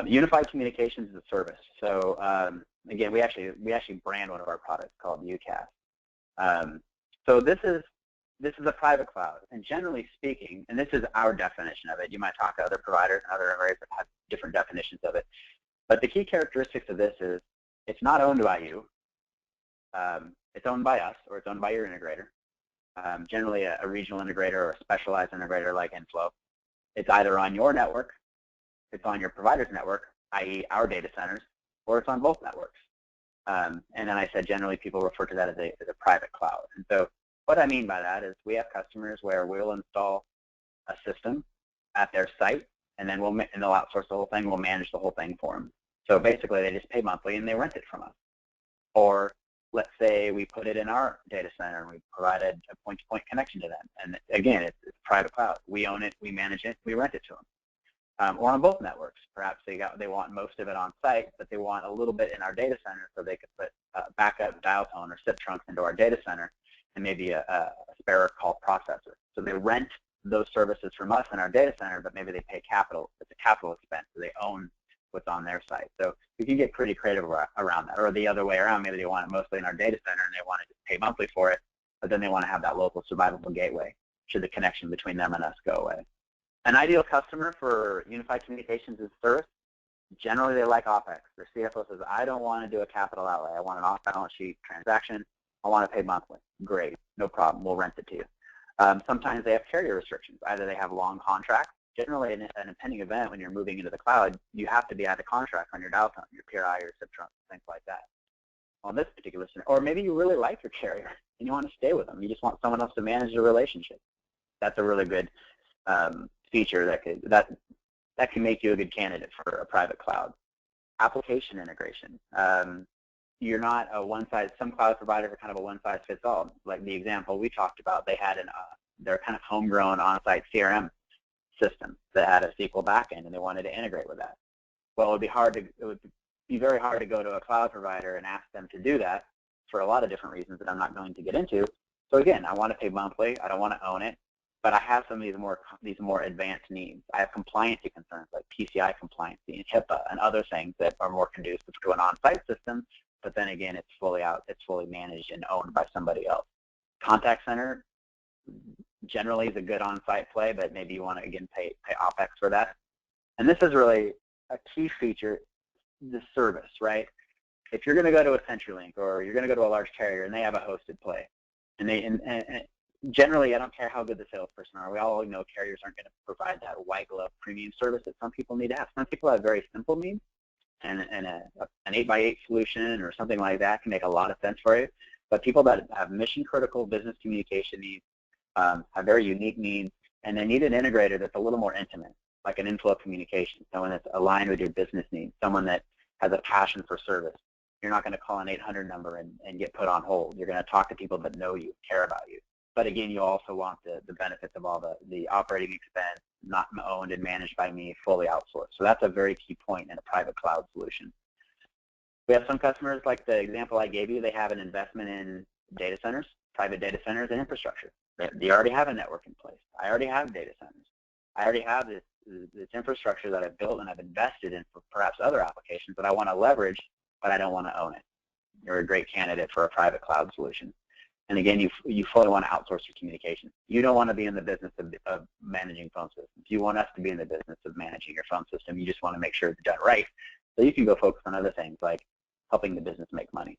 Unified communications is a service. So again, we actually brand one of our products called UCaaS. So this is a private cloud, and generally speaking, and this is our definition of it. You might talk to other providers and other areas that have different definitions of it. But the key characteristics of this is it's not owned by you. It's owned by us, or it's owned by your integrator. Generally a regional integrator or a specialized integrator like Inflow. It's either on your network, it's on your provider's network, i.e. our data centers, or it's on both networks. And then I said generally people refer to that as a private cloud. And so what I mean by that is we have customers where we'll install a system at their site, and then they'll outsource the whole thing. We'll manage the whole thing for them. So basically they just pay monthly and they rent it from us. Or let's say we put it in our data center and we provided a point-to-point connection to them. And again, it's private cloud. We own it, we manage it, we rent it to them. Or on both networks. Perhaps they want most of it on site, but they want a little bit in our data center so they could put backup dial tone or SIP trunks into our data center and maybe a spare call processor. So they rent those services from us in our data center, but maybe they pay capital. It's a capital expense, so they own what's on their site. So you can get pretty creative around that. Or the other way around, maybe they want it mostly in our data center and they want to just pay monthly for it, but then they want to have that local survivable gateway should the connection between them and us go away. An ideal customer for unified communications as a service, generally they like OpEx. Their CFO says, I don't want to do a capital outlay. I want an off-balance sheet transaction. I want to pay monthly. Great, no problem. We'll rent it to you. Sometimes they have carrier restrictions. Either they have long contracts. Generally, in an impending event, when you're moving into the cloud, you have to be out of contract on your dial tone, your PRI, your SIP trunk, things like that. On this particular scenario, or maybe you really like your carrier and you want to stay with them. You just want someone else to manage the relationship. That's a really good feature that can make you a good candidate for a private cloud. Application integration. You're not a one-size. Some cloud providers are kind of a one-size-fits-all. Like the example we talked about, they had their kind of homegrown on-site CRM system that had a SQL backend, and they wanted to integrate with that. Well, it would be very hard to go to a cloud provider and ask them to do that for a lot of different reasons that I'm not going to get into. So again, I want to pay monthly. I don't want to own it, but I have some of these more advanced needs. I have compliancy concerns like PCI compliance and HIPAA and other things that are more conducive to an on-site system. But then again, it's fully managed and owned by somebody else. Contact center generally is a good on-site play, but maybe you want to again pay OpEx for that. And this is really a key feature, the service, right? If you're going to go to a CenturyLink or you're going to go to a large carrier and they have a hosted play, and generally, I don't care how good the salesperson are. We all know carriers aren't going to provide that white glove premium service that some people need to have. Some people have very simple needs, and an 8x8 solution or something like that can make a lot of sense for you. But people that have mission-critical business communication needs, have very unique needs, and they need an integrator that's a little more intimate, like an Inflow communication, someone that's aligned with your business needs, someone that has a passion for service. You're not going to call an 800 number and get put on hold. You're going to talk to people that know you, care about you. But again, you also want the benefits of all the operating expense, not owned and managed by me, fully outsourced. So that's a very key point in a private cloud solution. We have some customers, like the example I gave you, they have an investment in data centers, private data centers, and infrastructure. They already have a network in place. I already have data centers. I already have this infrastructure that I've built and I've invested in for perhaps other applications that I want to leverage, but I don't want to own it. You're a great candidate for a private cloud solution. And again, you fully want to outsource your communication. You don't want to be in the business of managing phone systems. You want us to be in the business of managing your phone system. You just want to make sure it's done right, so you can go focus on other things like helping the business make money.